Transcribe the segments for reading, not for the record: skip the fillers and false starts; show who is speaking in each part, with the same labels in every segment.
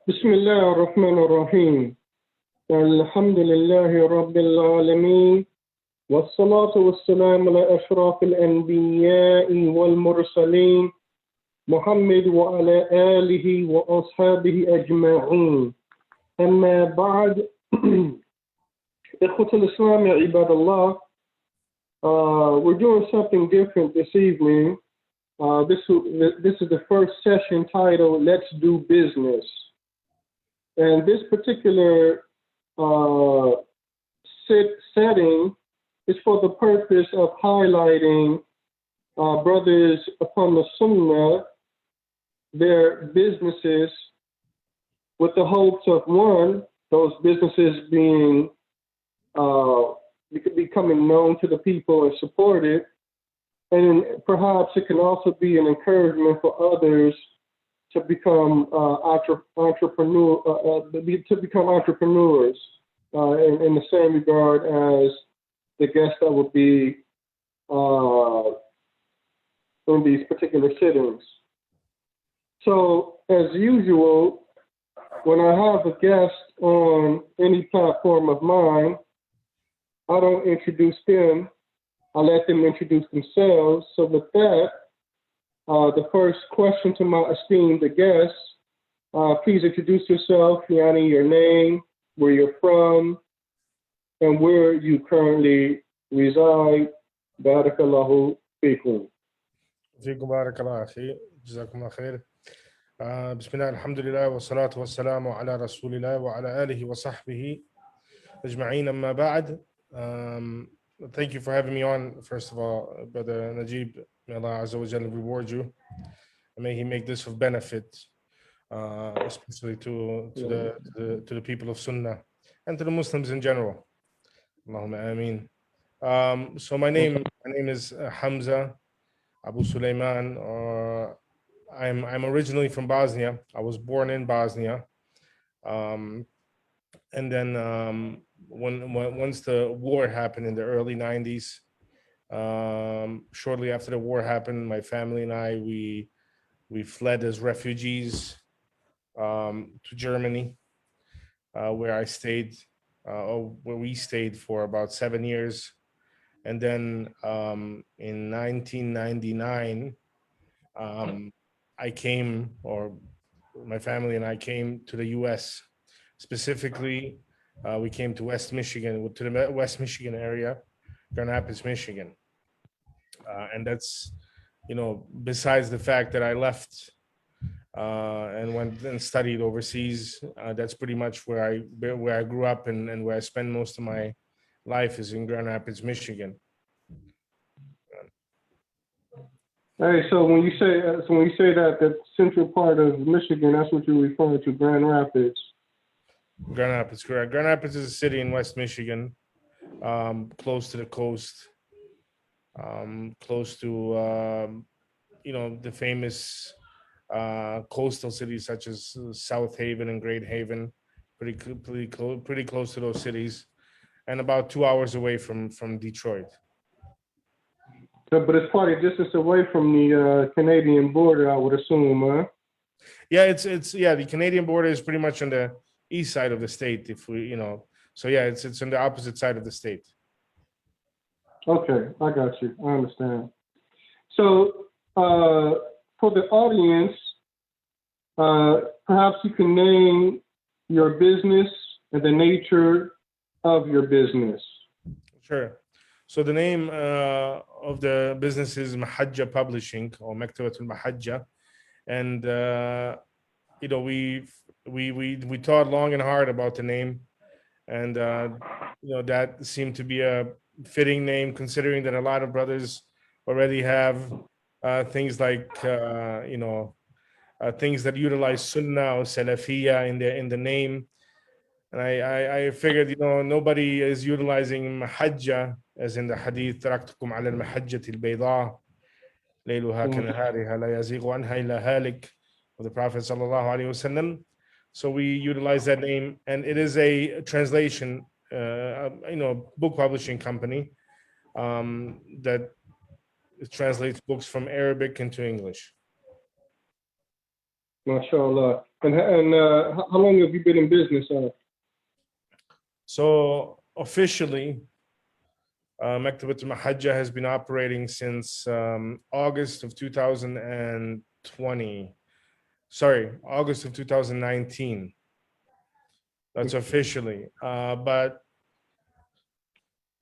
Speaker 1: بسم الله الرحمن الرحيم الحمد لله رب العالمين والصلاة والسلام على أشرف الأنبياء والمرسلين محمد وعلى آله وأصحابه أجمعين أما بعد إخوة الإسلام يا عباد الله we're doing something different this evening. This is the first session titled Let's Do Business. And this particular setting is for the purpose of highlighting brothers upon the Sunnah, their businesses, with the hopes of one, those businesses being becoming known to the people and supported, and perhaps it can also be an encouragement for others to become entrepreneurs in the same regard as the guests that would be in these particular sittings. So, as usual, when I have a guest on any platform of mine, I don't introduce them. I let them introduce themselves. So with that, the first question to my esteemed guests, please introduce yourself, Yani, your name, where you're from, and where you currently reside. Barakallahu fikum.
Speaker 2: فيكم بارك الله أخي جزاكم الله خير. بسم الله الحمد لله والصلاة والسلام على رسول الله وعلى آله وصحبه أجمعين أما بعد. Thank you for having me on, first of all, Brother Najeeb. May Allah Azza wa Jalla reward you, and may He make this of benefit, especially to the people of Sunnah and to the Muslims in general. Allahumma ameen. So my name is Hamza Abu Sulaiman. I'm originally from Bosnia. I was born in Bosnia, and then once the war happened in the early 90s, shortly after the war happened, my family and I we fled as refugees to Germany, where we stayed for about 7 years, and then in 1999. My family and I came to the U.S. Specifically, we came to West Michigan, to the West Michigan area, Grand Rapids, Michigan. And that's, besides the fact that I left and went and studied overseas, that's pretty much where I grew up and where I spend most of my life is in Grand Rapids, Michigan.
Speaker 1: Hey, so when you say that central part of Michigan, that's what you're referring to, Grand Rapids.
Speaker 2: Grand Rapids, correct. Grand Rapids is a city in West Michigan, close to the coast, close to the famous coastal cities such as South Haven and Great Haven, pretty close to those cities, and about 2 hours away from Detroit.
Speaker 1: But it's quite a distance away from the Canadian border, I would assume, huh?
Speaker 2: Yeah, it's the Canadian border is pretty much on the east side of the state. If we, so yeah, it's on the opposite side of the state.
Speaker 1: Okay, I got you. I understand. So for the audience, perhaps you can name your business and the nature of your business.
Speaker 2: Sure. So the name of the business is Mahajja Publishing, or Maktabatul Mahajja, and we thought long and hard about the name, and that seemed to be a fitting name, considering that a lot of brothers already have things like things that utilize Sunnah or Salafiyya in the name. And I figured, nobody is utilizing Mahajja, as in the hadith, تَرَكْتُكُمْ عَلَى الْمَحَجَّةِ الْبَيْضَاءِ لَيْلُهَا كَنَهَارِهَا لَا يَزِيغُ عَنْهَا إِلَّا هَالِكٌ, of the Prophet sallallahu alaihi wasallam. So we utilize that name, and it is a translation, book publishing company that translates books from Arabic into English.
Speaker 1: MashaAllah. And how long have you been in business?
Speaker 2: So officially, Maktabat al-Mahajja has been operating since August of 2020. Sorry, August of 2019. That's officially. But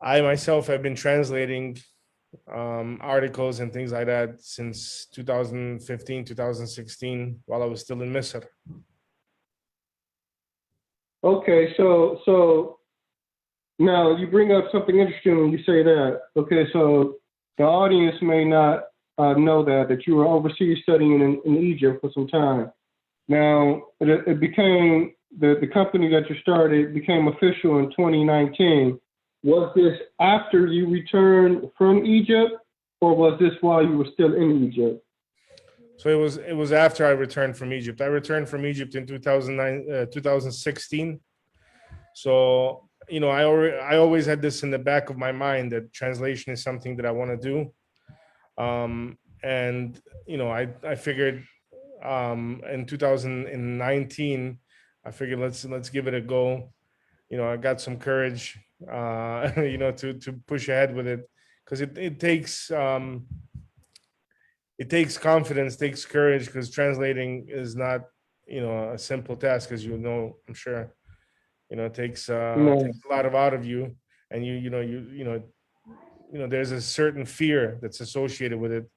Speaker 2: I myself have been translating articles and things like that since 2015, 2016, while I was still in Misr.
Speaker 1: Okay, so now you bring up something interesting when you say that. Okay, so the audience may not know that you were overseas studying in Egypt for some time. Now it became the company that you started became official in 2019. Was this after you returned from Egypt, or was this while you were still in Egypt?
Speaker 2: So it was after I returned from Egypt. I returned from Egypt in 2016. So I always had this in the back of my mind that translation is something that I want to do. And I figured in 2019, I figured let's give it a go. I got some courage, to push ahead with it, because it takes confidence, takes courage, because translating is not a simple task, as I'm sure. It takes
Speaker 1: No.
Speaker 2: a lot out of you, and there's a certain fear that's associated with it.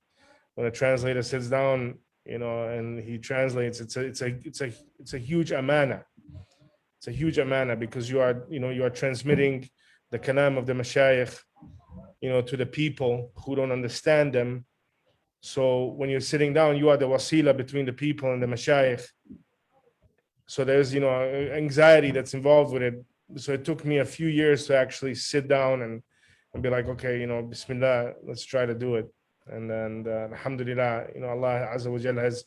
Speaker 2: When a translator sits down, and he translates, it's a huge amana. It's a huge amana, because you are transmitting the kalam of the mashayikh, to the people who don't understand them. So when you're sitting down, you are the wasila between the people and the mashayikh. So there's anxiety that's involved with it. So it took me a few years to actually sit down and be like, okay, Bismillah, let's try to do it. And then Alhamdulillah, Allah Azza wa Jalla has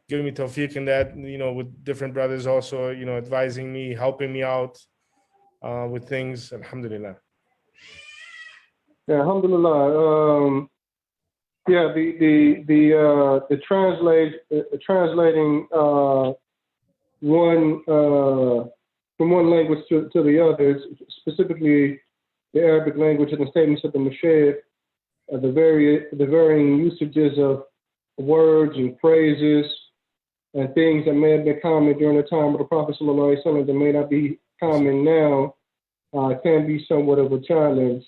Speaker 2: given me tawfiq in that, with different brothers also, advising me, helping me out with things. Alhamdulillah.
Speaker 1: Yeah, alhamdulillah. Yeah, the translating one from one language to the other, specifically the Arabic language and the statements of the Mashaykh, the varying usages of words and phrases and things that may have been common during the time of the Prophet ﷺ that may not be common now, can be somewhat of a challenge.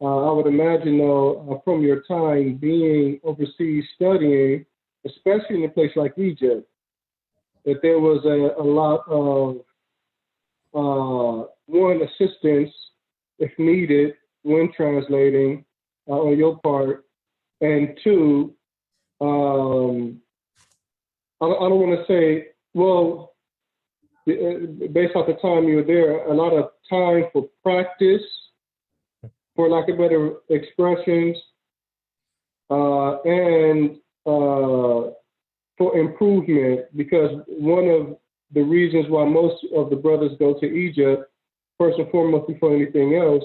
Speaker 1: I would imagine, though, from your time being overseas studying, especially in a place like Egypt, that there was a lot of, one, assistance, if needed, when translating on your part, and two, I don't want to say, well, based off the time you were there, a lot of time for practice, for lack of better expressions, and for improvement, because one of the reasons why most of the brothers go to Egypt, first and foremost before anything else,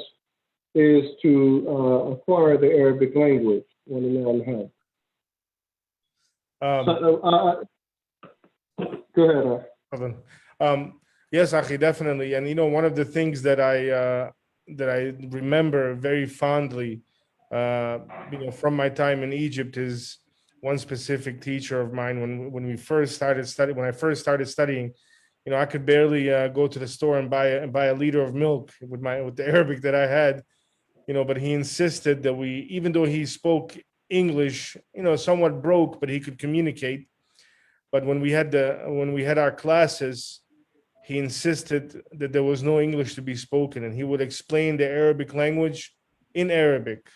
Speaker 1: is to acquire the Arabic language. Go ahead.
Speaker 2: Yes, Akhi, definitely. And one of the things that I remember very fondly, from my time in Egypt, is one specific teacher of mine. When I first started studying, I could barely go to the store and buy a liter of milk with the Arabic that I had, but he insisted that even though he spoke English, somewhat broke, but he could communicate. But when we had our classes, he insisted that there was no English to be spoken, and he would explain the Arabic language in Arabic.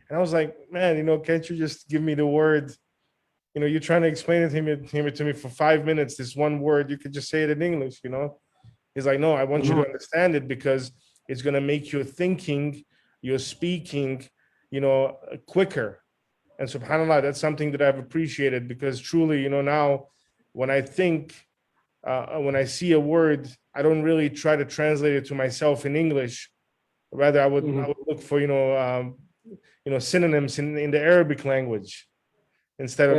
Speaker 2: And I was like, man, can't you just give me the word? You're trying to explain it to me for 5 minutes, this one word, you could just say it in English, He's like, no, I want you to understand it, because it's going to make your thinking, your speaking, quicker. And subhanAllah, that's something that I've appreciated, because truly, now when I think, when I see a word, I don't really try to translate it to myself in English. Rather, I would look for synonyms in the Arabic language. instead of,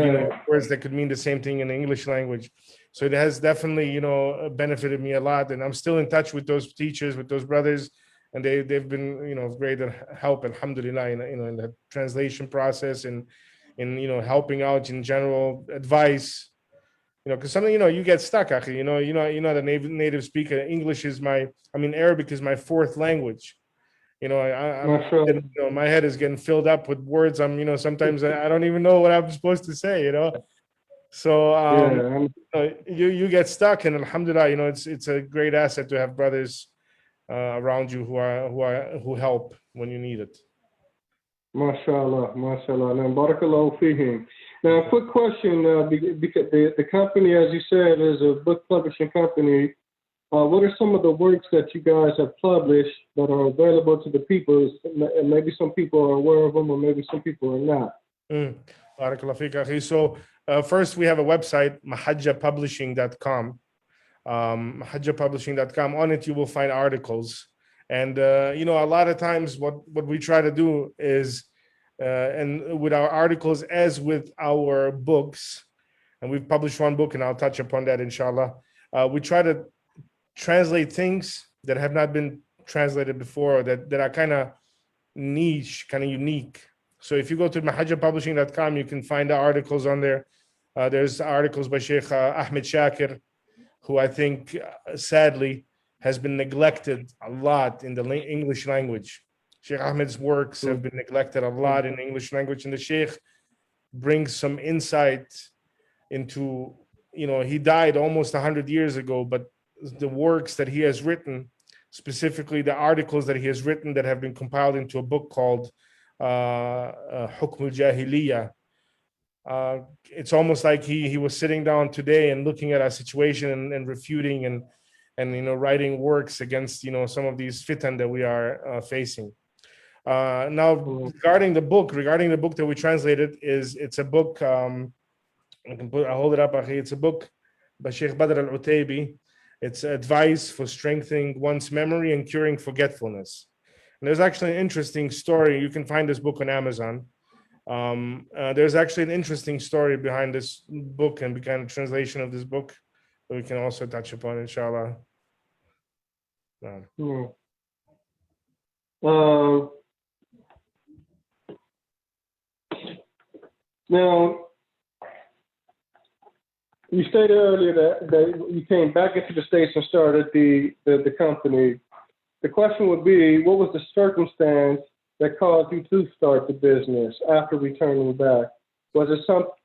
Speaker 2: words that could mean the same thing in the English language. So it has definitely, benefited me a lot. And I'm still in touch with those teachers, with those brothers. And they've been, of great help, alhamdulillah, in the translation process and in, helping out in general, advice, because something, you get stuck, akhi, the native speaker. English is Arabic is my fourth language. My head is getting filled up with words. Sometimes I don't even know what I'm supposed to say, So you get stuck, and alhamdulillah, it's a great asset to have brothers around you who help when you need it.
Speaker 1: MashaAllah, MashaAllah. And barakallahu fihim. Now, a quick question, because the company, as you said, is a book publishing company. What are some of the works that you guys have published that are available to the people? And maybe some people are aware of them, or maybe some people are not.
Speaker 2: Barakallahu fik, akhi. So first, we have a website, mahajjapublishing.com. Mahajjapublishing.com. On it, you will find articles. And, a lot of times what we try to do is, and with our articles as with our books, and we've published one book, and I'll touch upon that, inshallah. We try to translate things that have not been translated before, that are kind of niche, kind of unique. So if you go to mahajjapublishing.com, you can find the articles on there. There's articles by Sheikh Ahmed Shakir, who I think, sadly, has been neglected a lot in the English language. Sheikh Ahmed's works have been neglected a lot in the English language, and the Sheikh brings some insight into, he died almost 100 years ago, but the works that he has written, specifically the articles that he has written that have been compiled into a book called Hukm al-Jahiliyyah. It's almost like he was sitting down today and looking at our situation and refuting and writing works against some of these fitan that we are facing. Now, regarding the book that we translated, it's a book. I'll hold it up, akhi. It's a book by Sheikh Badr al-Utaybi. It's advice for strengthening one's memory and curing forgetfulness. And there's actually an interesting story. You can find this book on Amazon. There's actually an interesting story behind this book and behind the translation of this book that we can also touch upon, inshallah.
Speaker 1: Now, you stated earlier that you came back into the States and started the company. The question would be, what was the circumstance that caused you to start the business after returning back? Was it what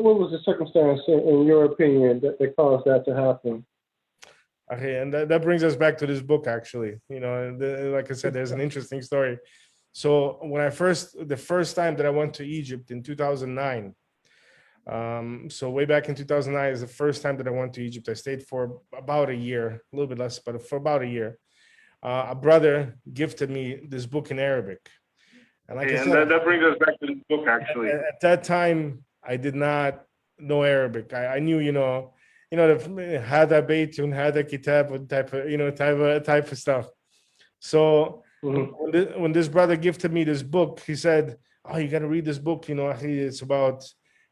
Speaker 1: was the circumstance in your opinion that caused that to happen?
Speaker 2: Okay, and that brings us back to this book, actually. Like I said, there's an interesting story. So when the first time that I went to Egypt in 2009, so way back in 2009 is the first time that I went to Egypt. I stayed for about a year, a little bit less, but for about a year. A brother gifted me this book in Arabic. And like I said, that brings us back to this book, actually. At that time, I did not know Arabic. I knew, the hada baytun, hada kitab type of stuff. So when this brother gifted me this book, he said, "Oh, you got to read this book.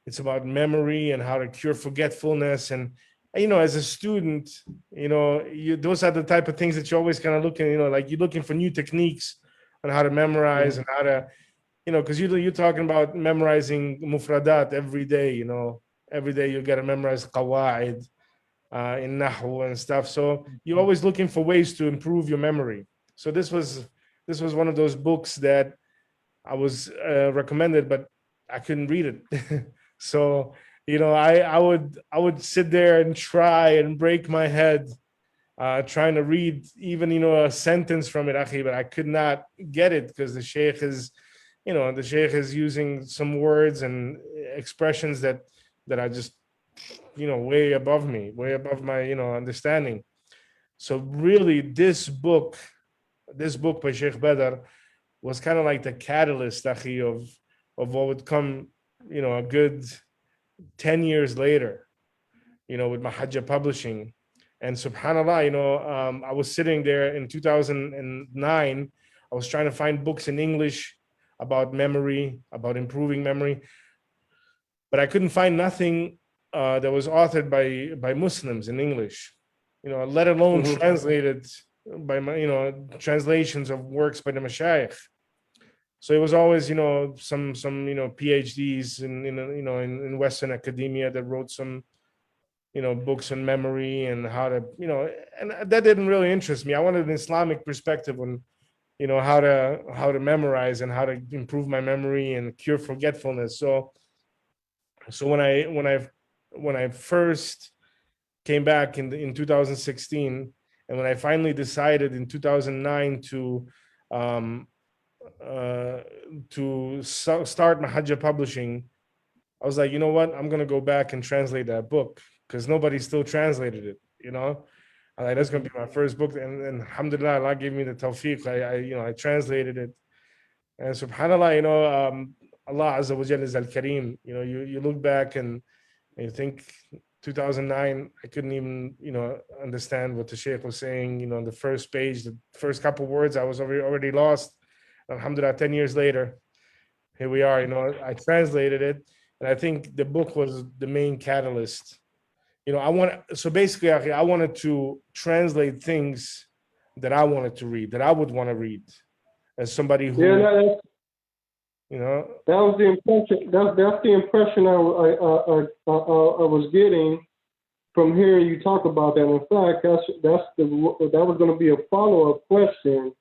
Speaker 2: It's about memory and how to cure forgetfulness." And as a student, those are the type of things that you're always kind of looking, like you're looking for new techniques on how to memorize and how to, because you're talking about memorizing mufradat every day. Every day you got to memorize qawaid in nahu and stuff. So you're always looking for ways to improve your memory. So this was one of those books that I was recommended, but I couldn't read it. So I would sit there and try and break my head trying to read even a sentence from it, akhi, but I could not get it because the sheikh is using some words and expressions that are just way above me, way above my understanding. So really, this book by Sheikh Badr was kind of like the catalyst, akhi, of what would come, a good 10 years later, with Mahajja Publishing. And subhanAllah, I was sitting there in 2009. I was trying to find books in English about memory, about improving memory. but I couldn't find nothing that was authored by Muslims in English, let alone translated by translations of works by the mashayikh. So it was always, some PhDs in Western academia that wrote some, books on memory and how to, and that didn't really interest me. I wanted an Islamic perspective on, how to memorize and how to improve my memory and cure forgetfulness. So when I first came back in 2016, and when I finally decided in 2009 to start Mahajja Publishing, I was like, you know what? I'm gonna go back and translate that book because nobody still translated it. I'm like, that's gonna be my first book, and alhamdulillah, Allah gave me the tawfiq. I translated it, and subhanallah, Allah Azza wa Jalla is al-Kareem. You look back and you think 2009, I couldn't even, understand what the Shaykh was saying, on the first page, the first couple words, I was already lost. Alhamdulillah, 10 years later, here we are, I translated it. And I think the book was the main catalyst. So basically, I wanted to translate things that I wanted to read, that I would want to read as somebody who,
Speaker 1: that was the impression. That's the impression I was getting from hearing you talk about that. In fact, that was going to be a follow-up question.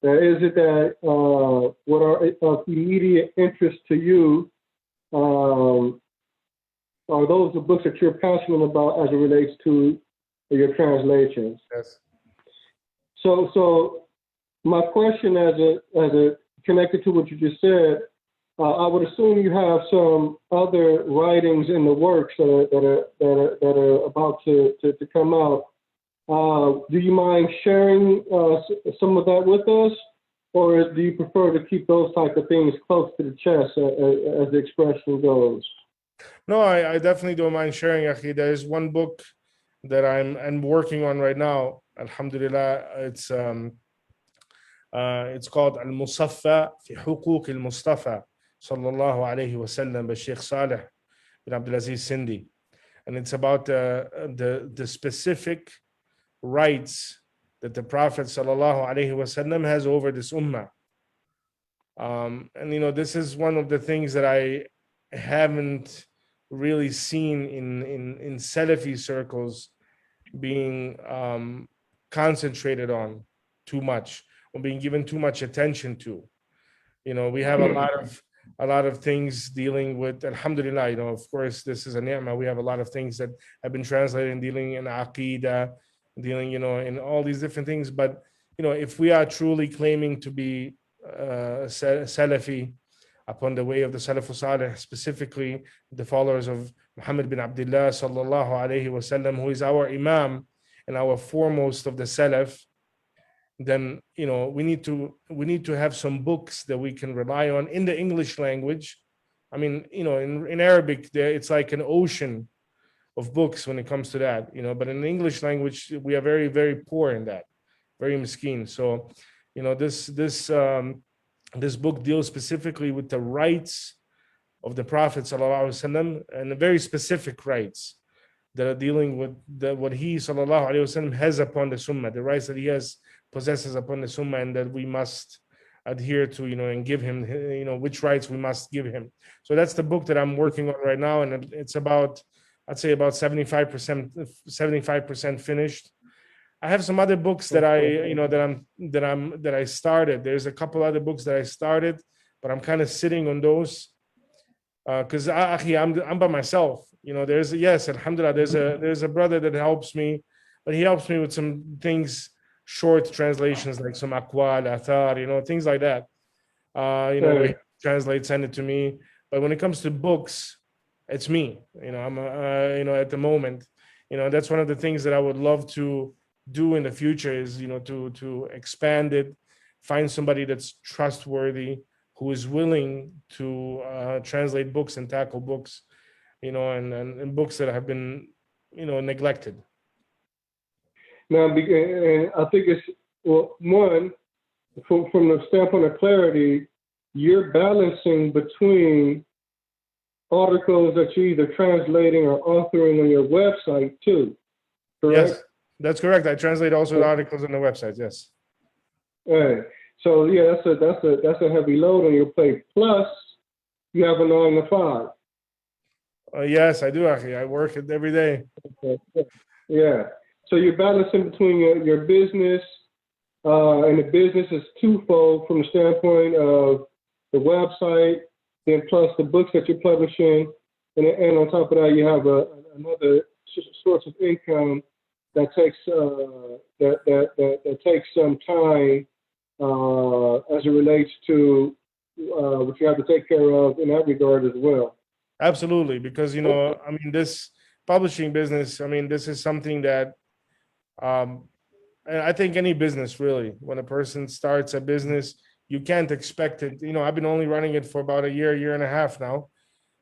Speaker 1: Is it that what are of immediate interest to you? Are those the books that you're passionate about as it relates to your translations?
Speaker 2: Yes.
Speaker 1: So my question, as a connected to what you just said, I would assume you have some other writings in the works that are about to come out. Do you mind sharing some of that with us, or do you prefer to keep those type of things close to the chest, as the expression goes?
Speaker 2: No, I definitely don't mind sharing, Akhi. There is one book that I'm working on right now. Alhamdulillah, it's called Al-Musaffa fi Huquq al-Mustafa sallallahu alayhi wa sallam by Sheikh Saleh bin Abdulaziz Sindi, and it's about the specific rights that the Prophet sallallahu alaihi wasallam has over this ummah. And this is one of the things that I haven't really seen in Salafi circles being concentrated on too much, or being given too much attention to. We have a lot of things dealing with, alhamdulillah, of course, this is a ni'mah. We have a lot of things that have been translated and dealing in aqidah, dealing, in all these different things. But, if we are truly claiming to be Salafi upon the way of the Salafus Salih, specifically the followers of Muhammad bin Abdullah sallallahu alayhi wasallam, who is our Imam and our foremost of the Salaf, then we need to have some books that we can rely on in the English language. I mean, in Arabic, it's like an ocean of books when it comes to that, but in the English language, we are very, very poor in that, very miskeen. So, this book deals specifically with the rights of the Prophet sallallahu alaihi wasallam, and the very specific rights that are dealing with what he sallallahu alaihi wasallam has upon the Sunnah, the rights that he possesses upon the Sunnah, and that we must adhere to, and give him, which rights we must give him. So that's the book that I'm working on right now, and it's about, I'd say about 75% finished. I have some other books that I started. There's a couple other books that I started, but I'm kind of sitting on those because I'm by myself. Alhamdulillah, there's a brother that helps me, but he helps me with some things, short translations like some aqwal, athar, things like that. Where he translates, send it to me. But when it comes to books, it's me. I'm at the moment. That's one of the things that I would love to do in the future is to expand it, find somebody that's trustworthy, who is willing to translate books and tackle books, and books that have been neglected.
Speaker 1: Now, and I think it's one from the standpoint of clarity, you're balancing between articles that you're either translating or authoring on your website too, correct?
Speaker 2: Yes, that's correct. I translate also the articles on the website. Yes.
Speaker 1: Right. So yeah, that's a heavy load on your plate. Plus, you have a 9 to 5.
Speaker 2: Yes, I do, Akhi. I work it every day.
Speaker 1: Okay. Yeah. So you're balancing between your business, and the business is twofold from the standpoint of the website, then plus the books that you're publishing, and on top of that, you have another source of income that takes that takes some time as it relates to what you have to take care of in that regard as well.
Speaker 2: Absolutely, because I mean, this publishing business. I mean, this is something that, and I think any business really, when a person starts a business, you can't expect it. I've been only running it for about a year and a half now.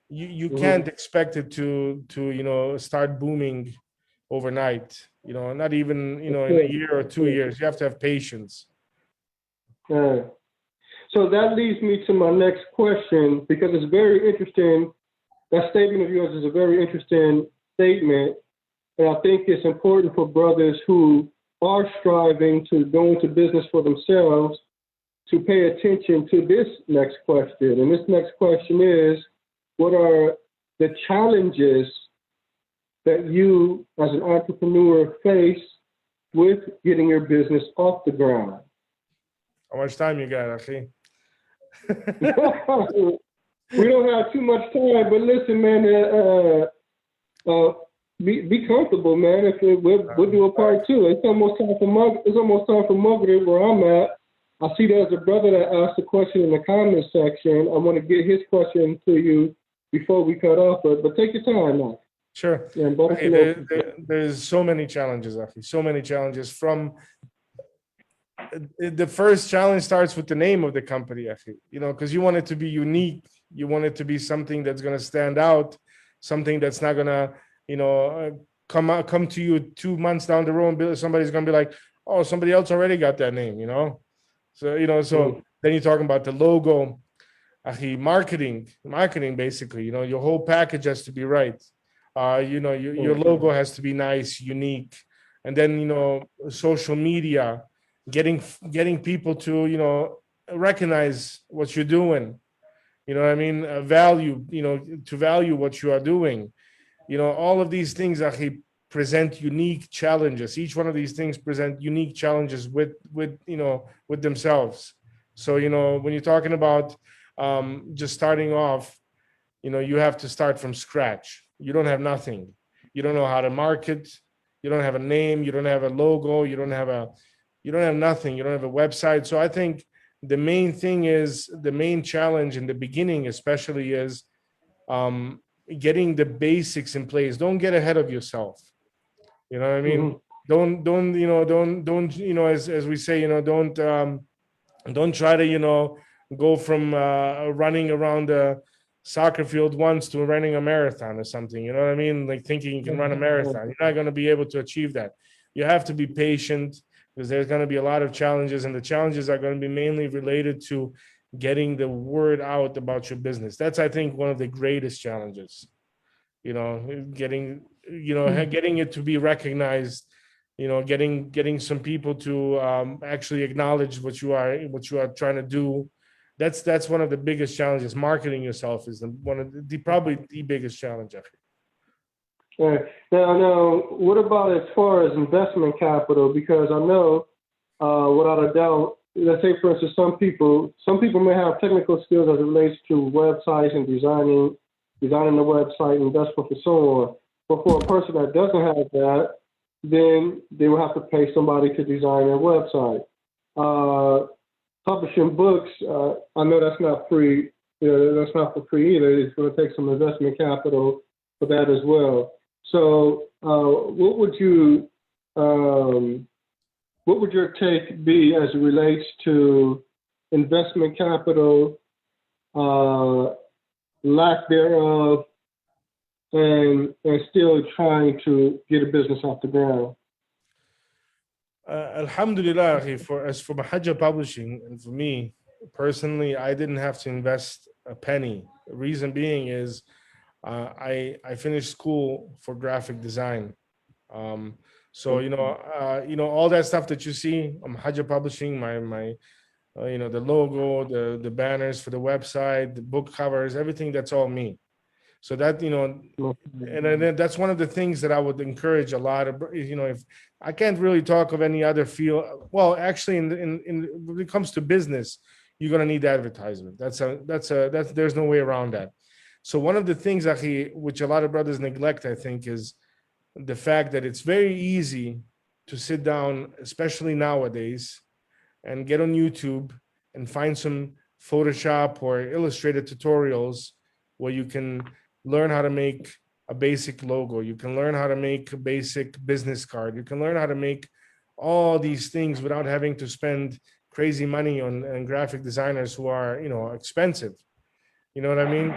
Speaker 2: You can't expect it to start booming overnight. Not even in a year or 2 years. You have to have patience.
Speaker 1: So that leads me to my next question, because it's very interesting. That statement of yours is a very interesting statement. And I think it's important for brothers who are striving to go into business for themselves to pay attention to this next question. And this next question is, what are the challenges that you as an entrepreneur face with getting your business off the ground?
Speaker 2: How much time you got, Akhi?
Speaker 1: We don't have too much time, but listen, man, be comfortable, man. We'll do a part two. It's almost time for Maghrib where I'm at. I see there's a brother that asked a question in the comment section. I want to get his question to you before we cut off, but take your time now.
Speaker 2: Sure.
Speaker 1: Yeah,
Speaker 2: okay, there's so many challenges, Akhi. So many challenges. From the first challenge starts with the name of the company, Akhi. Because you want it to be unique. You want it to be something that's going to stand out, something that's not going to, come to you 2 months down the road and somebody's going to be like, oh, somebody else already got that name, So, so then you're talking about the logo, Akhi, marketing basically, your whole package has to be right. Your logo has to be nice, unique. And then, social media, getting people to, recognize what you're doing. I mean? Value, to value what you are doing. All of these things, Akhi, present unique challenges. Each one of these things present unique challenges with themselves. So, when you're talking about just starting off, you have to start from scratch. You don't have nothing. You don't know how to market. You don't have a name. You don't have a logo. You don't have nothing. You don't have a website. So I think the main challenge in the beginning, especially, is getting the basics in place. Don't get ahead of yourself. You know what I mean? Don't as we say, don't try to go from running around the soccer field once to running a marathon or something. You know what I mean? Like thinking you can run a marathon. You're not going to be able to achieve that. You have to be patient, because there's going to be a lot of challenges, and the challenges are going to be mainly related to getting the word out about your business. That's, I think, one of the greatest challenges. Getting it to be recognized. Getting some people to actually acknowledge what you are trying to do. That's one of the biggest challenges. Marketing yourself is probably the biggest challenge.
Speaker 1: Right. Now, what about as far as investment capital? Because I know, without a doubt, let's say, for instance, some people may have technical skills as it relates to websites and designing the website and that's and so on. But for a person that doesn't have that, then they will have to pay somebody to design their website. Publishing books, I know that's not free. That's not for free either. It's going to take some investment capital for that as well. So, what would your take be as it relates to investment capital, lack thereof, and still trying to get a business off the ground?
Speaker 2: Alhamdulillah, as for Mahajja Publishing, and for me personally, I didn't have to invest a penny. The reason being is I finished school for graphic design. So all that stuff that you see, Hajj Publishing, my the logo, the banners for the website, the book covers, everything, that's all me. So that, and then that's one of the things that I would encourage a lot of, if I can't really talk of any other field. Well, actually, in when it comes to business, you're gonna need advertisement. That's there's no way around that. So one of the things, Akhi, which a lot of brothers neglect, I think, is the fact that it's very easy to sit down, especially nowadays, and get on YouTube and find some Photoshop or Illustrator tutorials where you can learn how to make a basic logo. You can learn how to make a basic business card. You can learn how to make all these things without having to spend crazy money on graphic designers who are, expensive. You know what I mean?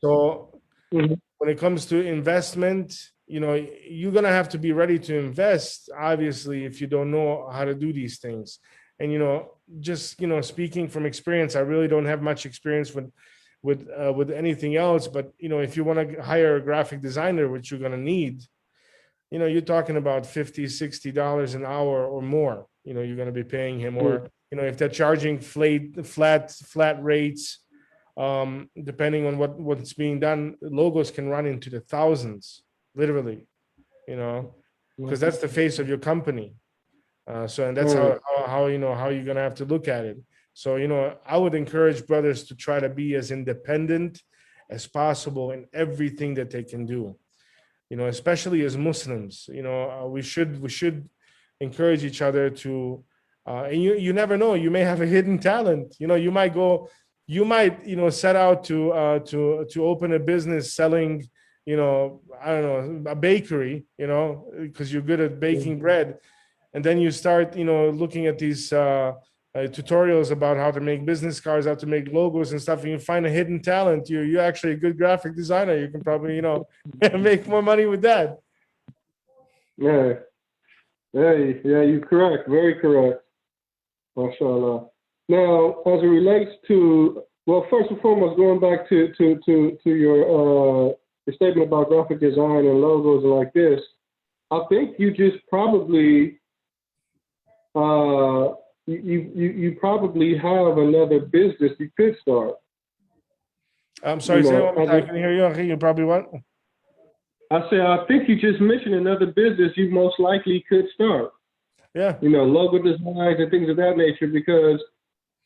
Speaker 2: So when it comes to investment, you're going to have to be ready to invest, obviously, if you don't know how to do these things. And, just, speaking from experience, I really don't have much experience with anything else. But, if you want to hire a graphic designer, which you're going to need, you're talking about $50, $60 an hour or more, you're going to be paying him. Or, if they're charging flat rates, depending on what's being done, logos can run into the thousands, literally, because that's the face of your company. And that's how you're gonna have to look at it. So I would encourage brothers to try to be as independent as possible in everything that they can do. Especially as Muslims, we should encourage each other to. And you never know, you may have a hidden talent. You might set out to open a business selling, I don't know, a bakery, because you're good at baking bread. And then you start, looking at these tutorials about how to make business cards, how to make logos and stuff, and you find a hidden talent. You're actually a good graphic designer. You can probably, make more money with that.
Speaker 1: Yeah, you're correct. Very correct. MashaAllah. Now, as it relates to, well, first and foremost, going back to your statement about graphic design and logos and like this, I think you just probably you probably have another business you could start.
Speaker 2: I'm sorry, say one more time. I can hear you. I think you probably what?
Speaker 1: I think you just mentioned another business you most likely could start.
Speaker 2: Yeah.
Speaker 1: Logo designs and things of that nature, because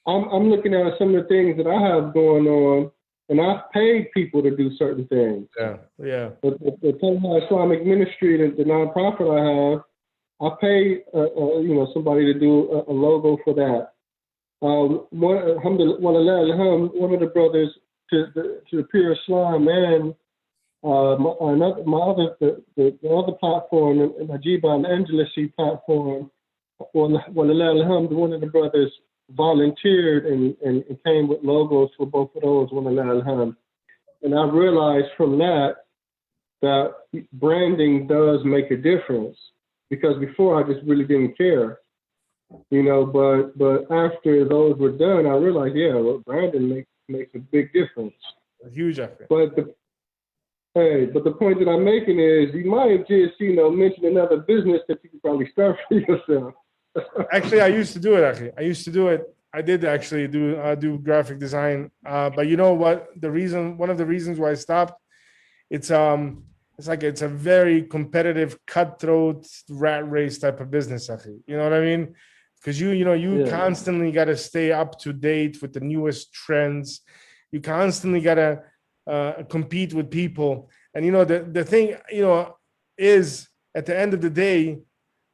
Speaker 1: I'm looking at some of the things that I have going on, and I've paid people to do certain things.
Speaker 2: Yeah.
Speaker 1: The Talha Islamic Ministry, the nonprofit I have, I pay somebody to do a logo for that. One of the brothers to the pure Islam and the other platform, the Najeeb Al Anjelesi platform, one of the brothers volunteered and came with logos for both of those. And I realized from that branding does make a difference, because before I just really didn't care, but after those were done, I realized, branding makes a big difference.
Speaker 2: A huge effort.
Speaker 1: But the point that I'm making is, you might just, mention another business that you could probably start for yourself.
Speaker 2: Actually, I used to do it. I did actually do graphic design. But you know what? One of the reasons why I stopped, it's a very competitive, cutthroat, rat race type of business. You know what I mean? Because you constantly got to stay up to date with the newest trends. You constantly got to compete with people. And the thing is, at the end of the day,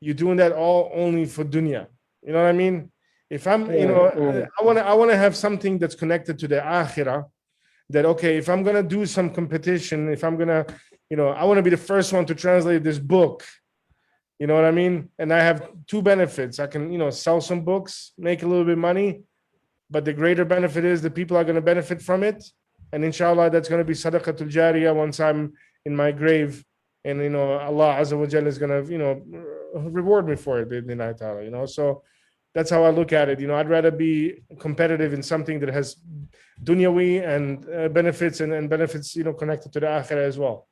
Speaker 2: you're doing that all only for dunya. You know what I mean? If I'm, I want to have something that's connected to the akhirah. That, okay, if I'm gonna do some competition, if I'm gonna, I want to be the first one to translate this book. You know what I mean? And I have two benefits. I can, sell some books, make a little bit of money, but the greater benefit is the people are going to benefit from it. And inshallah, that's going to be sadaqatul jariyah once I'm in my grave. And, Allah Azza wa Jalla is going to, reward me for it, bi'idhnillahi ta'ala, So that's how I look at it. I'd rather be competitive in something that has dunyawi and benefits and benefits, connected to the akhirah as well.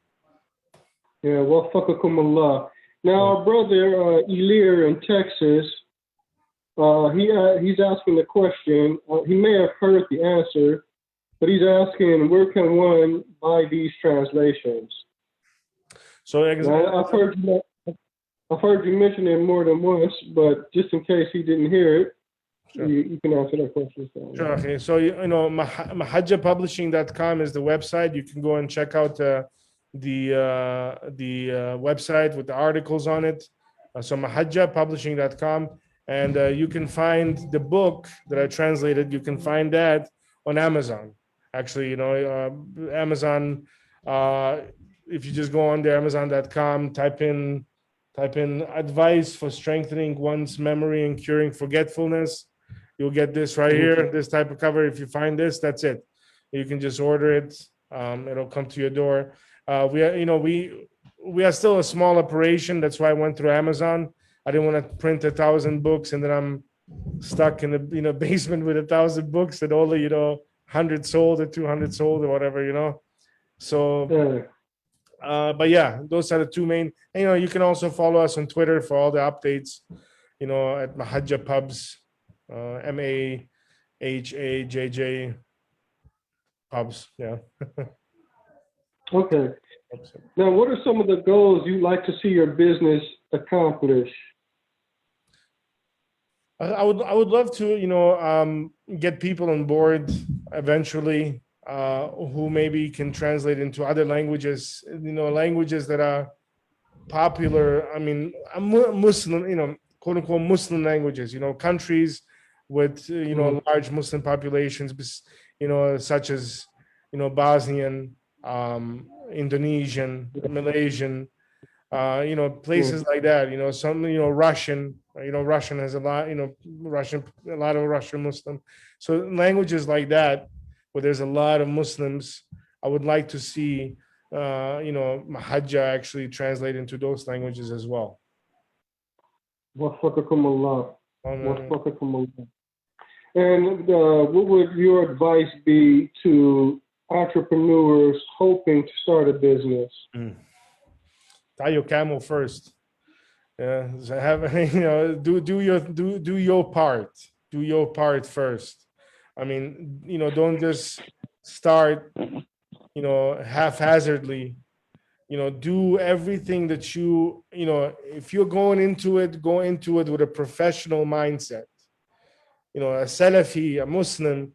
Speaker 1: Yeah, waffaqakum Allah. Now, our brother Elir in Texas, he's asking the question. He may have heard the answer, but he's asking, where can one buy these translations?
Speaker 2: So
Speaker 1: now, I've heard you mention it more than once, but just in case he didn't hear it, sure. you can answer that question.
Speaker 2: Sure. Okay. So mahajjapublishing.com is the website. You can go and check out the website with the articles on it. So mahajjapublishing.com, and you can find the book that I translated. You can find that on Amazon. Actually, Amazon. If you just go on there, Amazon.com, type in advice for strengthening one's memory and curing forgetfulness. You'll get this right here, this type of cover. If you find this, that's it. You can just order it. It'll come to your door. We are still a small operation. That's why I went through Amazon. I didn't want to print 1,000 books and then I'm stuck in the basement with 1,000 books and only 100 sold or 200 sold or whatever. So. But yeah, those are the two main. And, you can also follow us on Twitter for all the updates. At Mahajja Pubs, MAHAJJ Pubs. Yeah.
Speaker 1: Okay. Now, what are some of the goals you'd like to see your business accomplish?
Speaker 2: I would love to get people on board eventually. Who maybe can translate into other languages, languages that are popular. I mean, Muslim, quote unquote Muslim languages, countries with, large Muslim populations, such as, Bosnian, Indonesian, Malaysian, places like that, some, Russian, Russian has a lot, a lot of Russian Muslim. So languages like that, where there's a lot of Muslims, I would like to see, Mahajja actually translate into those languages as well.
Speaker 1: Waffaqakum Allah. Waffaqakum Allah. And what would your advice be to entrepreneurs hoping to start a business?
Speaker 2: Tie your camel first. Yeah, so do your part. Do your part first. I mean, don't just start, haphazardly, do everything that if you're going into it, go into it with a professional mindset. A Salafi, a Muslim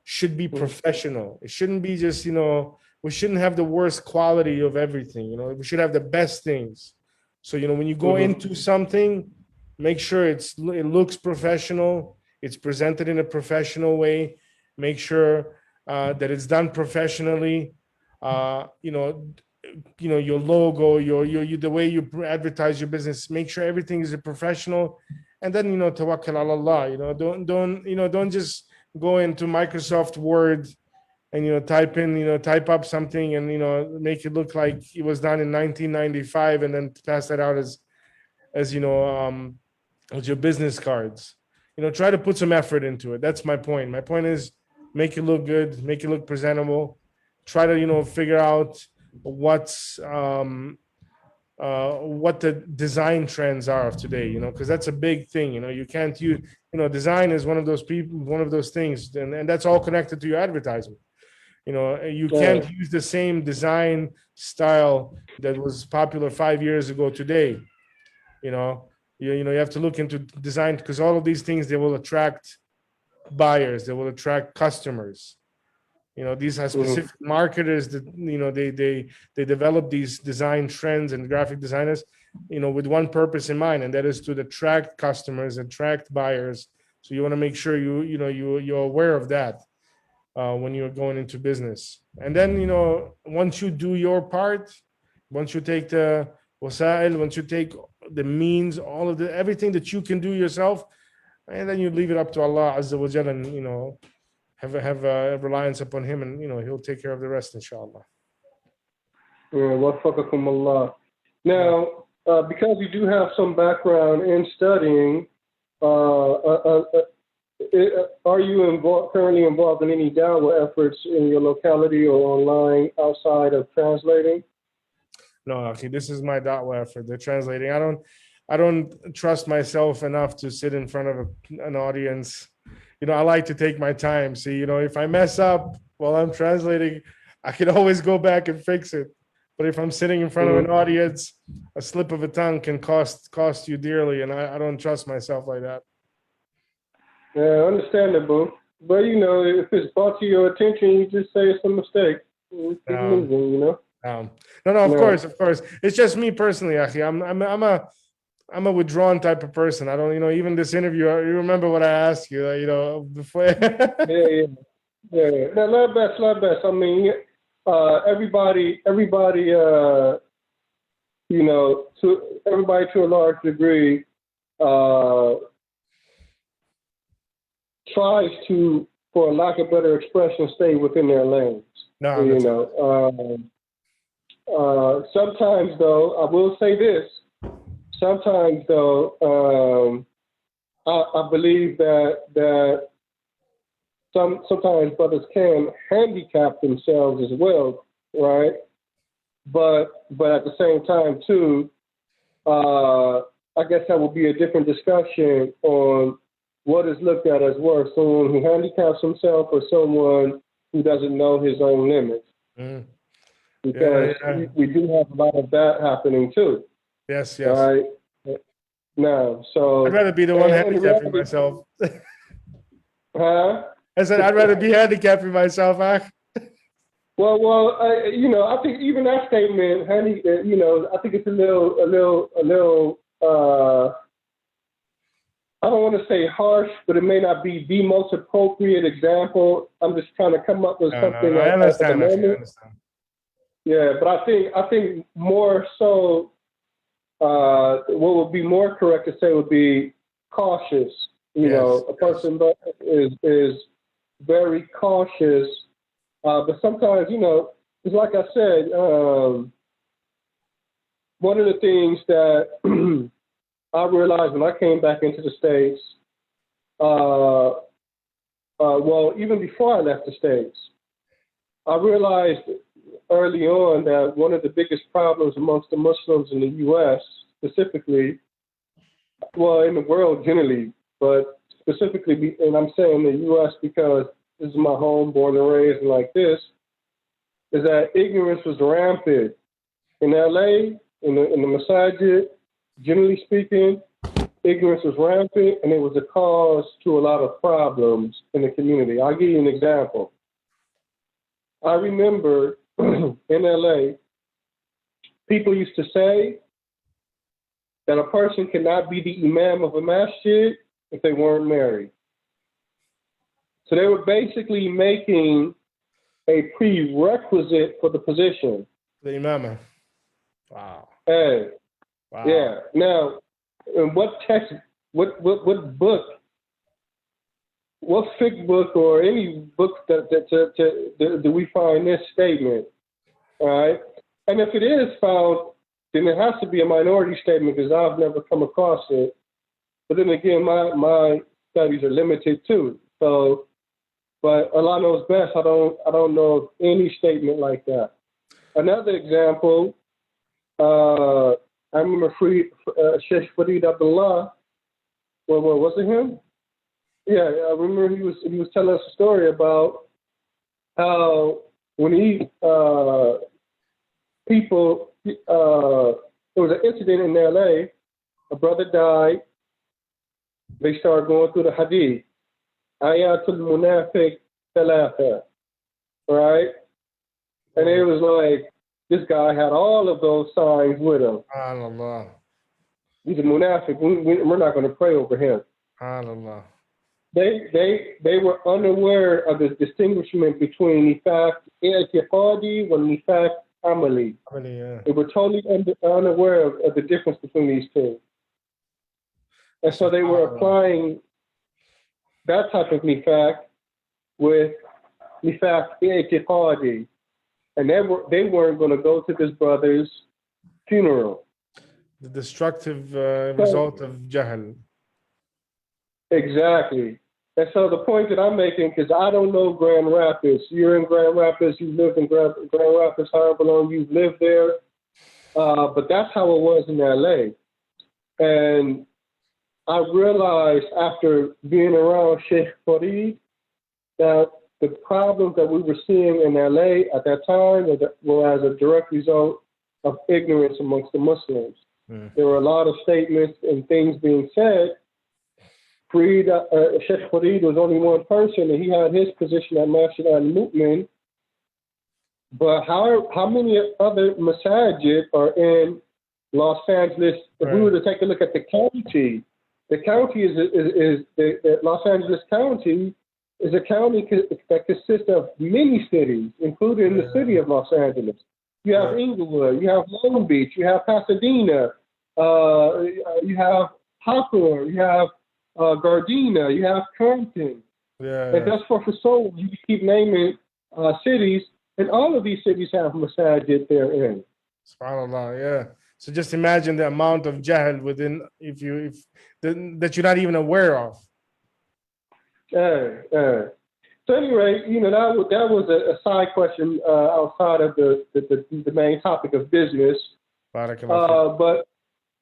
Speaker 2: should be professional. It shouldn't be just, we shouldn't have the worst quality of everything. We should have the best things. So, when you go into something, make sure it looks professional. It's presented in a professional way. Make sure that it's done professionally. Your logo, the way you advertise your business. Make sure everything is a professional, and then tawakkal ala Allah. Don't just go into Microsoft Word and type up something and make it look like it was done in 1995, and then pass that out as your business cards. Try to put some effort into it. That's my point. My point is make it look good, make it look presentable. Try to, figure out what the design trends are of today, because that's a big thing. You can't use, design is one of those things, and that's all connected to your advertisement. You can't use the same design style that was popular 5 years ago today. You have to look into design, because all of these things, they will attract buyers, they will attract customers. These are specific marketers that they develop these design trends, and graphic designers, with one purpose in mind, and that is to attract customers, attract buyers. So you want to make sure you're aware of that when you're going into business. And then once you do your part, once you take the wasa'il, once you take the means, all of everything that you can do yourself, and then you leave it up to Allah Azza wa Jalla, and have a reliance upon Him, and He'll take care of the rest, inshallah.
Speaker 1: Waffaqakum Allah. Now, because you do have some background in studying, Are you currently involved in any dawah efforts in your locality or online outside of translating?
Speaker 2: No, okay, this is my da'wah effort. They're translating. I don't trust myself enough to sit in front of an audience. I like to take my time. See, if I mess up while I'm translating, I can always go back and fix it. But if I'm sitting in front of an audience, a slip of a tongue can cost you dearly, and I don't trust myself like that.
Speaker 1: Yeah, understandable. But if it's brought to your attention, you just say it's a mistake. Keep moving.
Speaker 2: No, of course. It's just me personally, Akhi. I'm a withdrawn type of person. I don't, even this interview, you remember what I asked you, before.
Speaker 1: Yeah. No, not best. I mean, everybody, to a large degree, tries to, for lack of better expression, stay within their lanes. Sometimes, though, I will say this. Sometimes, though, I believe that sometimes brothers can handicap themselves as well, right? But at the same time, too, I guess that will be a different discussion on what is looked at as worse, someone who handicaps himself or someone who doesn't know his own limits. Because we do have a lot of that happening, too.
Speaker 2: Yes.
Speaker 1: Right? Now, so
Speaker 2: I'd rather be the one handicapping myself.
Speaker 1: Huh?
Speaker 2: I said I'd rather be handicapping myself.
Speaker 1: Well, I think even that statement, I think it's a little. I don't want to say harsh, but it may not be the most appropriate example. I'm just trying to come up with something.
Speaker 2: I understand.
Speaker 1: At the moment. Yeah, but I think more so. What would be more correct to say would be cautious. A person is very cautious, but sometimes, it's like I said, one of the things that I realized when I came back into the States, well, even before I left the States, I realized early on that one of the biggest problems amongst the Muslims in the U.S. specifically, well, in the world generally, but specifically, and I'm saying the U.S. because this is my home, born and raised, and like this, is that ignorance was rampant. In L.A., in the masajid, generally speaking, ignorance was rampant, and it was a cause to a lot of problems in the community. I'll give you an example. I remember in LA, people used to say that a person cannot be the imam of a masjid if they weren't married. So they were basically making a prerequisite for the position.
Speaker 2: The imam. Wow.
Speaker 1: Hey.
Speaker 2: Wow.
Speaker 1: Yeah. Now, in what text, what book, what fiqh book or any book do we find this statement? All right. And if it is found, then it has to be a minority statement because I've never come across it. But then again, my studies are limited too. So, but Allah knows best. I don't know of any statement like that. Another example, I remember Sheikh Farid Abdullah. Well, was it him? Yeah, I remember he was telling us a story about how when there was an incident in LA, a brother died. They started going through the hadith. Ayatul Munafiq Thalatha. Right? And it was like, this guy had all of those signs with him.
Speaker 2: Allah.
Speaker 1: He's a munafiq. We're not going to pray over him.
Speaker 2: Allah.
Speaker 1: They were unaware of the distinguishment between nifaq i'tiqadi and nifaq amali. They were totally unaware of the difference between these two. And so they were applying that type of nifaq with nifaq i'tiqadi. And they weren't going to go to this brother's funeral.
Speaker 2: The destructive result of jahl.
Speaker 1: Exactly. And so the point that I'm making, because I don't know Grand Rapids. You're in Grand Rapids. You lived in Grand Rapids, however long you've lived there. But that's how it was in LA. And I realized after being around Sheikh Farid that the problems that we were seeing in LA at that time were as a direct result of ignorance amongst the Muslims. There were a lot of statements and things being said. Sheikh Farid was only one person, and he had his position at Masjid al-Mu'min. But how many other masajid are in Los Angeles? If we were to take a look at the county is the Los Angeles County is a county that consists of many cities, including the city of Los Angeles. You have Inglewood, you have Long Beach, you have Pasadena, you have Hawthorne, you have Gardena, you have Compton. And that's for so you keep naming cities, and all of these cities have masajid therein.
Speaker 2: SubhanAllah, yeah. So just imagine the amount of jahl within that you're not even aware of.
Speaker 1: So anyway, that was a side question outside of the main topic of business. But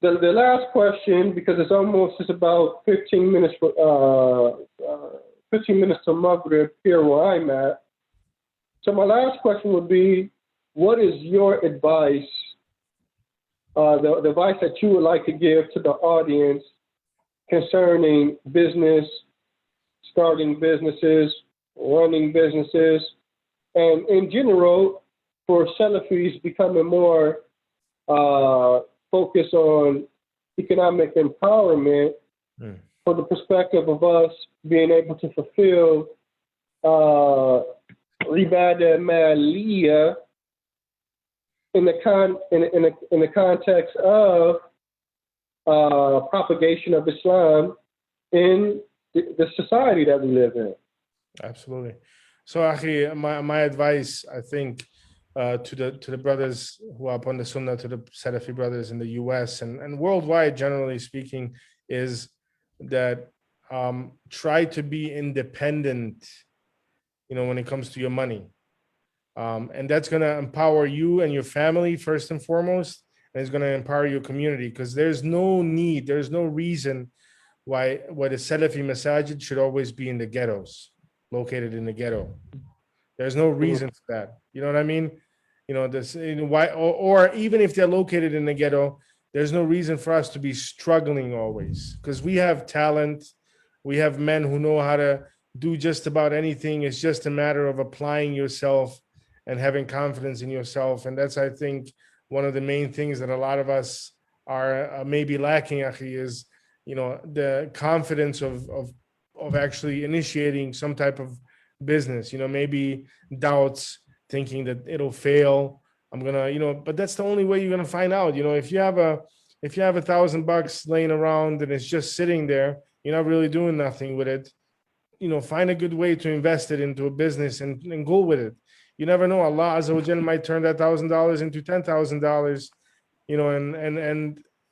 Speaker 1: the last question, because it's about 15 minutes to Maghrib here where I'm at. So my last question would be, what is your advice, the advice that you would like to give to the audience concerning business, starting businesses, running businesses, and in general, for Salafis becoming more focused on economic empowerment from the perspective of us being able to fulfill ibadah maliyah in the context of propagation of Islam in the society that we live in.
Speaker 2: Absolutely. So, Akhi, my advice, I think, to the brothers who are upon the Sunnah, to the Salafi brothers in the U.S. and worldwide, generally speaking, is that try to be independent, when it comes to your money. And that's going to empower you and your family first and foremost, and it's going to empower your community, because there's no reason why the Salafi masajid should always be in the ghettos, located in the ghetto. There's no reason for that. You know what I mean? Why, or even if they're located in the ghetto, there's no reason for us to be struggling always, because we have talent. We have men who know how to do just about anything. It's just a matter of applying yourself and having confidence in yourself. And that's, I think, one of the main things that a lot of us are maybe lacking, Akhi, is, the confidence of actually initiating some type of business, maybe doubts, thinking that it'll fail. I'm gonna, but that's the only way you're gonna find out. If you have $1,000 laying around and it's just sitting there, you're not really doing nothing with it. Find a good way to invest it into a business and go with it. You never know. Allah Azza wa Jalla might turn that $1,000 into $10,000.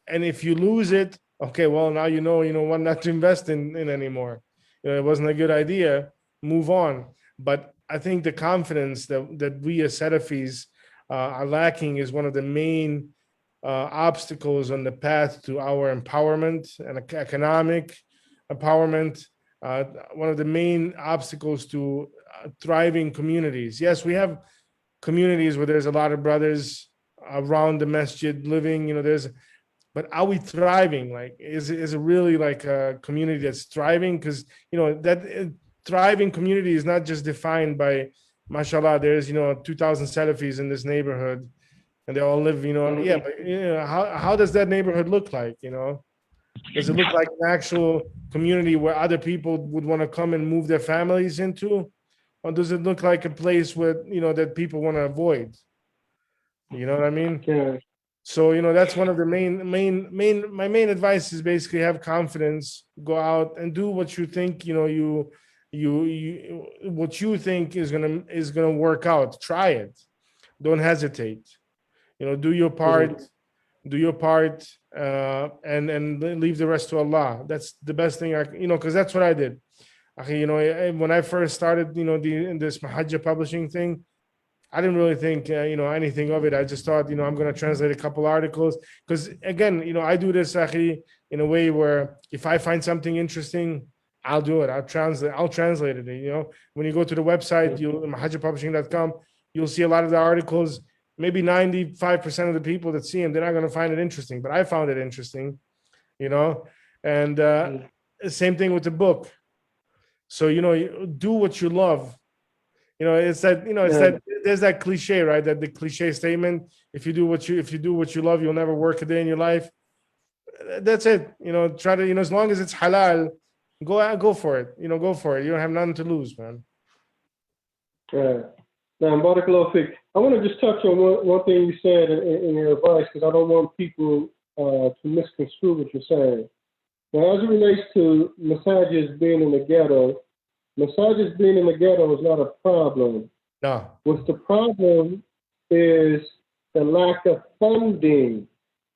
Speaker 2: And if you lose it, okay, well, now what not to invest in anymore. It wasn't a good idea. Move on. But I think the confidence that we as Salafis are lacking is one of the main obstacles on the path to our empowerment and economic empowerment. One of the main obstacles to thriving communities. Yes, we have communities where there's a lot of brothers around the masjid living, but are we thriving? Like, is it really like a community that's thriving? Because, that thriving community is not just defined by, mashallah, there's, 2,000 Salafis in this neighborhood and they all live, but how does that neighborhood look like, Does it look like an actual community where other people would want to come and move their families into? Or does it look like a place where, that people want to avoid? You know what I mean?
Speaker 1: Yeah.
Speaker 2: So, that's one of the my main advice is basically have confidence, go out and do what you think, what you think is gonna work out. Try it. Don't hesitate. Do your part. do your part, and leave the rest to Allah. That's the best thing, because that's what I did. When I first started, in this Mahajja publishing thing, I didn't really think, anything of it. I just thought, I'm going to translate a couple articles. Because again, I do this, in a way where if I find something interesting, I'll do it. I'll translate it. When you go to the website, mahajjapublishing.com, you'll see a lot of the articles. Maybe 95% of the people that see them, they're not going to find it interesting. But I found it interesting, and same thing with the book. So, you do what you love. It's that there's that cliche, right? That the cliche statement, if you do what you love, you'll never work a day in your life. That's it. Try to, as long as it's halal, go out, go for it. Go for it. You don't have nothing to lose, man.
Speaker 1: Yeah. Now, Barakallahu Fik, I want to just touch on one thing you said in your advice, because I don't want people to misconstrue what you're saying. Now, as it relates to masajids being in the ghetto, masajids being in the ghetto is not a problem.
Speaker 2: No.
Speaker 1: What's the problem is the lack of funding.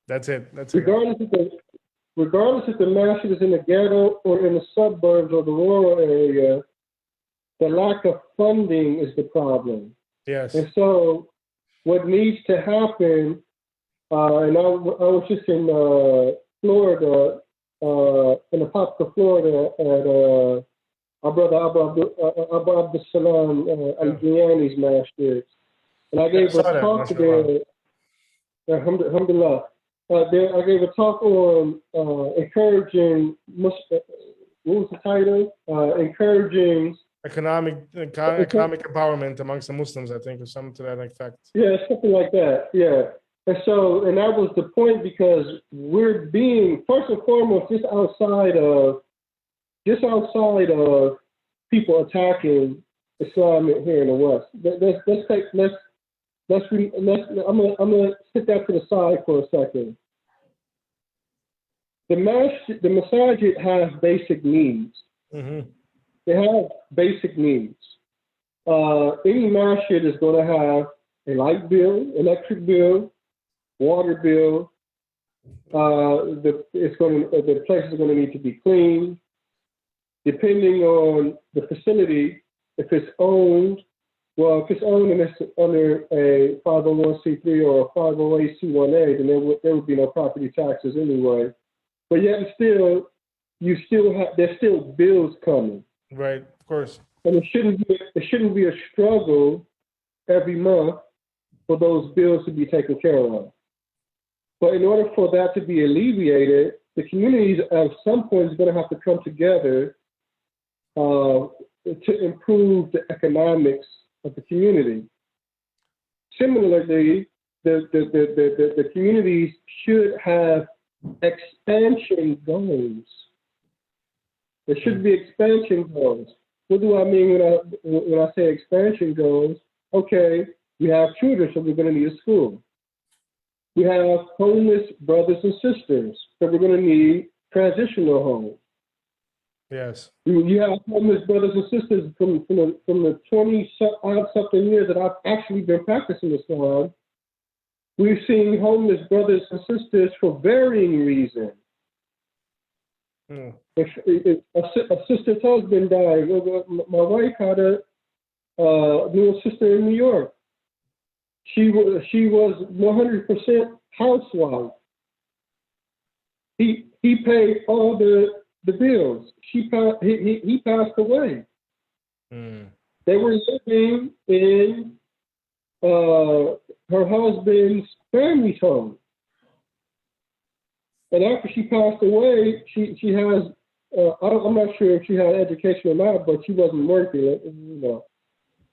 Speaker 2: That's it.
Speaker 1: Regardless if the masjid is in the ghetto or in the suburbs or the rural area, the lack of funding is the problem.
Speaker 2: Yes.
Speaker 1: And so what needs to happen, and I was just in Florida, in Apopka, Florida, at our brother Abu Abdul Salam Al-Jiyani's masjid. And I gave a talk there, alhamdulillah. I gave a talk on encouraging, what was the title? Encouraging
Speaker 2: economic empowerment amongst the Muslims, I think, or something to that effect.
Speaker 1: Yeah, something like that. Yeah. And that was the point, because we're being, first and foremost, just outside of people attacking Islam here in the West. I'm gonna sit that to the side for a second. The masajid has basic needs.
Speaker 2: Mm-hmm.
Speaker 1: They have basic needs. Any masjid is going to have a light bill, electric bill, water bill. The place is going to need to be cleaned. Depending on the facility, if it's owned and it's under a 501c3 or a 508c1a, then there would be no property taxes anyway. But yet there's still bills coming.
Speaker 2: Right, of course.
Speaker 1: And it shouldn't be a struggle every month for those bills to be taken care of. But in order for that to be alleviated, the communities at some point is going to have to come together to improve the economics of the community. Similarly, the communities should have expansion goals. There should be expansion goals. What do I mean when I say expansion goals? Okay, we have children, so we're going to need a school. We have homeless brothers and sisters, so we're going to need transitional homes.
Speaker 2: Yes.
Speaker 1: You have homeless brothers and sisters from the 20-something years that I've actually been practicing Islam. We've seen homeless brothers and sisters for varying reasons. If a sister's husband died, my wife had a little sister in New York. She was 100% housewife. He paid all the bills. He passed away. They were living in her husband's family's home. And after she passed away, she has, I'm not sure if she had education or not, but she wasn't working,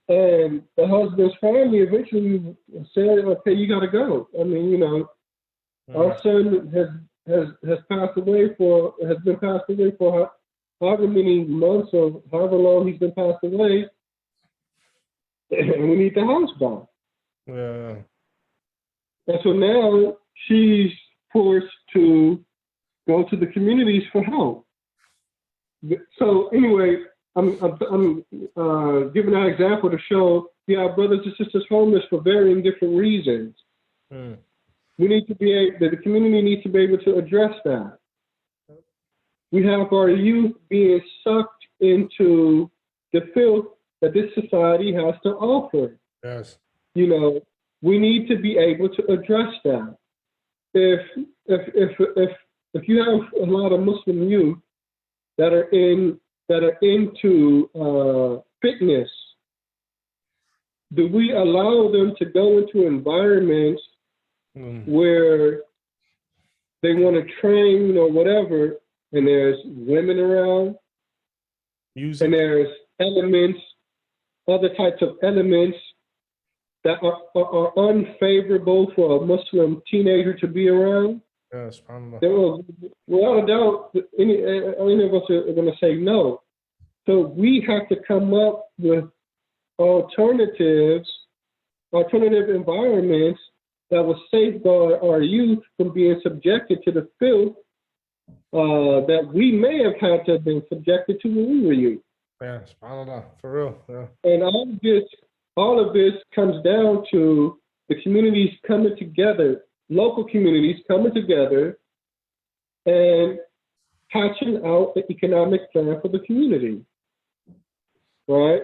Speaker 1: And the husband's family eventually said, okay, you got to go. I mean, our son has passed away has been passed away for however many months or however long he's been passed away. And we need the house back.
Speaker 2: Yeah.
Speaker 1: And so now she's forced to go to the communities for help. So anyway, I'm giving that example to show, brothers and sisters homeless for varying different reasons. we need to be able, the community needs to be able to address that. We have our youth being sucked into the filth that this society has to offer.
Speaker 2: Yes.
Speaker 1: You know, we need to be able to address that. If you have a lot of Muslim youth that are into fitness, do we allow them to go into environments where they want to train or whatever, and there's women around, and there's elements, other types of elements that are unfavorable for a Muslim teenager to be around?
Speaker 2: Yes,
Speaker 1: without a doubt, any of us are going to say no. So we have to come up with alternative environments that will safeguard our youth from being subjected to the filth that we may have had to have been subjected to when we were youth.
Speaker 2: Yeah, subhanAllah, for real. Yeah.
Speaker 1: And all of this comes down to the communities coming together, local communities coming together and hatching out the economic plan for the community, right?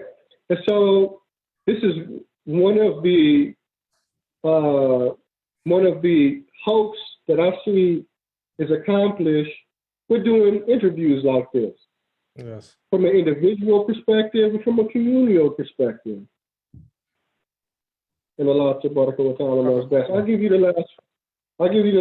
Speaker 1: And so this is one of the hopes that I see is accomplished with doing interviews like this.
Speaker 2: Yes.
Speaker 1: From an individual perspective and from a communal perspective. And Allah Tabaraka wa Ta'ala knows best. I'll give you the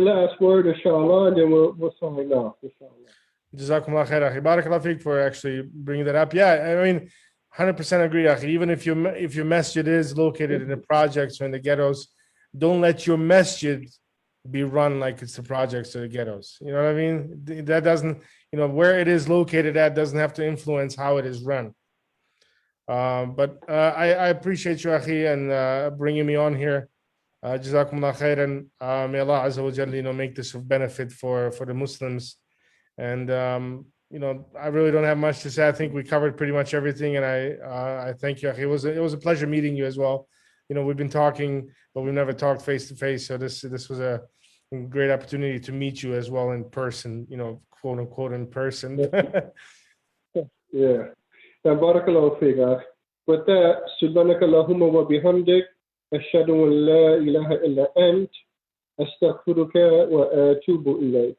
Speaker 1: last word, inshallah, and then we'll sign off, inshallah.
Speaker 2: Jazakumullah khair, akhi. Barakallah feek for actually bringing that up. Yeah, I mean, 100% agree, akhi. Even if your masjid is located in the projects or in the ghettos, don't let your masjid be run like it's the projects or the ghettos. You know what I mean? That doesn't, where it is located at doesn't have to influence how it is run. But I appreciate you, akhi, and bringing me on here. Jazakumullah khairan. May Allah Azza wa Jalla, make this of benefit for the Muslims. And I really don't have much to say. I think we covered pretty much everything, and I thank you, akhi. It was a pleasure meeting you as well. We've been talking, but we've never talked face to face. So this was a great opportunity to meet you as well in person, quote unquote in person.
Speaker 1: Yeah. Barakallahu feek. With that, subhanakallahumma wa bihamdik, ashhadu an la ilaha illa ant, astaghfiruka wa atubu ilayk.